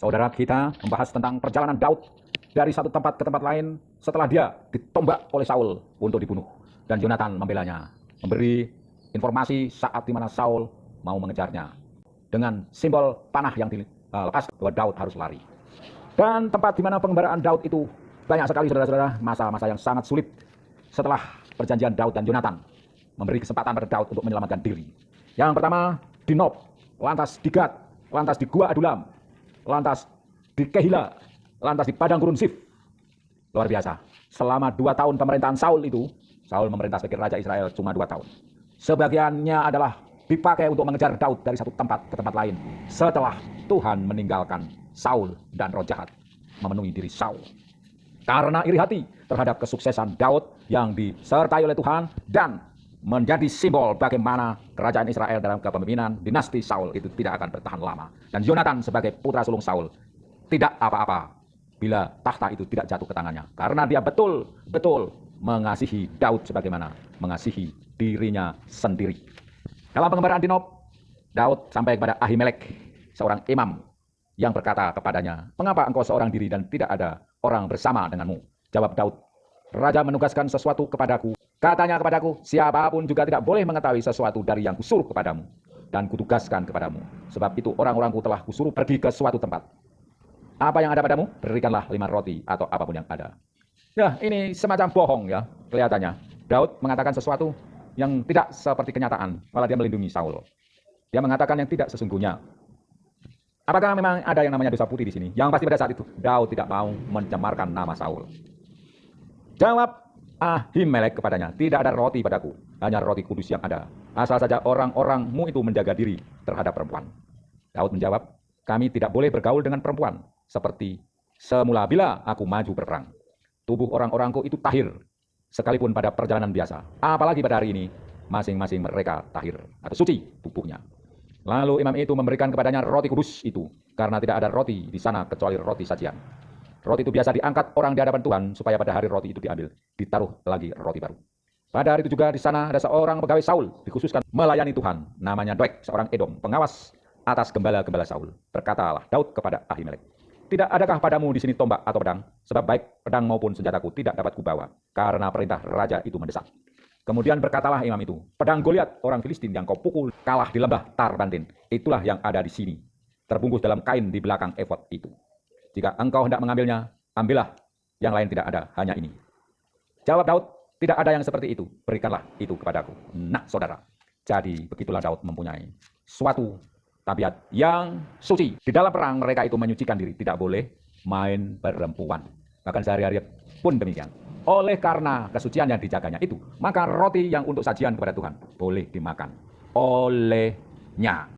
Saudara kita membahas tentang perjalanan Daud dari satu tempat ke tempat lain setelah dia ditombak oleh Saul untuk dibunuh. Dan Yonatan membelanya, memberi informasi saat di mana Saul mau mengejarnya dengan simbol panah yang dilepas bahwa Daud harus lari. Dan tempat di mana pengembaraan Daud itu banyak sekali, saudara-saudara, masa-masa yang sangat sulit setelah perjanjian Daud dan Yonatan memberi kesempatan pada Daud untuk menyelamatkan diri. Yang pertama di Nob, lantas di Gad, lantas di Gua Adulam, lantas di Kehila, lantas di Padang Gurun Sif. Luar biasa. Selama 2 tahun pemerintahan Saul itu, Saul memerintah sebagai Raja Israel cuma 2 tahun. Sebagiannya adalah dipakai untuk mengejar Daud dari satu tempat ke tempat lain setelah Tuhan meninggalkan Saul dan roh jahat memenuhi diri Saul. Karena iri hati terhadap kesuksesan Daud yang disertai oleh Tuhan dan menjadi simbol bagaimana kerajaan Israel dalam kepemimpinan dinasti Saul itu tidak akan bertahan lama. Dan Yonatan sebagai putra sulung Saul tidak apa-apa bila tahta itu tidak jatuh ke tangannya. Karena dia betul-betul mengasihi Daud sebagaimana mengasihi dirinya sendiri. Dalam pengembaraan di Nob, Daud sampai kepada Ahimelek, seorang imam, yang berkata kepadanya, "Mengapa engkau seorang diri dan tidak ada orang bersama denganmu?" Jawab Daud, "Raja menugaskan sesuatu kepadaku. Katanya kepadaku, siapapun juga tidak boleh mengetahui sesuatu dari yang kusuruh kepadamu dan kutugaskan kepadamu. Sebab itu orang-orangku telah kusuruh pergi ke suatu tempat. Apa yang ada padamu? Berikanlah 5 roti atau apapun yang ada." Ya, ini semacam bohong ya, kelihatannya. Daud mengatakan sesuatu yang tidak seperti kenyataan, malah dia melindungi Saul. Dia mengatakan yang tidak sesungguhnya. Apakah memang ada yang namanya dosa putih di sini? Yang pasti pada saat itu, Daud tidak mau mencemarkan nama Saul. Jawab Ahimelek kepadanya, "Tidak ada roti padaku, hanya roti kudus yang ada. Asal saja orang-orangmu itu menjaga diri terhadap perempuan." Daud menjawab, "Kami tidak boleh bergaul dengan perempuan, seperti semula bila aku maju berperang. Tubuh orang-orangku itu tahir, sekalipun pada perjalanan biasa. Apalagi pada hari ini, masing-masing mereka tahir atau suci tubuhnya." Lalu imam itu memberikan kepadanya roti kudus itu, karena tidak ada roti di sana kecuali roti sajian. Roti itu biasa diangkat orang di hadapan Tuhan, supaya pada hari roti itu diambil, ditaruh lagi roti baru. Pada hari itu juga di sana ada seorang pegawai Saul, dikhususkan melayani Tuhan, namanya Doeg, seorang Edom, pengawas atas gembala-gembala Saul. Berkatalah Daud kepada Ahimelek, "Tidak adakah padamu di sini tombak atau pedang? Sebab baik pedang maupun senjataku tidak dapat kubawa, karena perintah raja itu mendesak." Kemudian berkatalah imam itu, "Pedang Goliat, orang Filistin yang kau pukul kalah di lembah Tarbantin, itulah yang ada di sini, terbungkus dalam kain di belakang efod itu. Jika engkau hendak mengambilnya, ambillah, yang lain tidak ada, hanya ini." Jawab Daud, "Tidak ada yang seperti itu, berikanlah itu kepadaku." Nah saudara, jadi begitulah Daud mempunyai suatu tabiat yang suci. Di dalam perang mereka itu menyucikan diri, tidak boleh main perempuan. Bahkan sehari-hari pun demikian. Oleh karena kesucian yang dijaganya itu, maka roti yang untuk sajian kepada Tuhan boleh dimakan olehnya.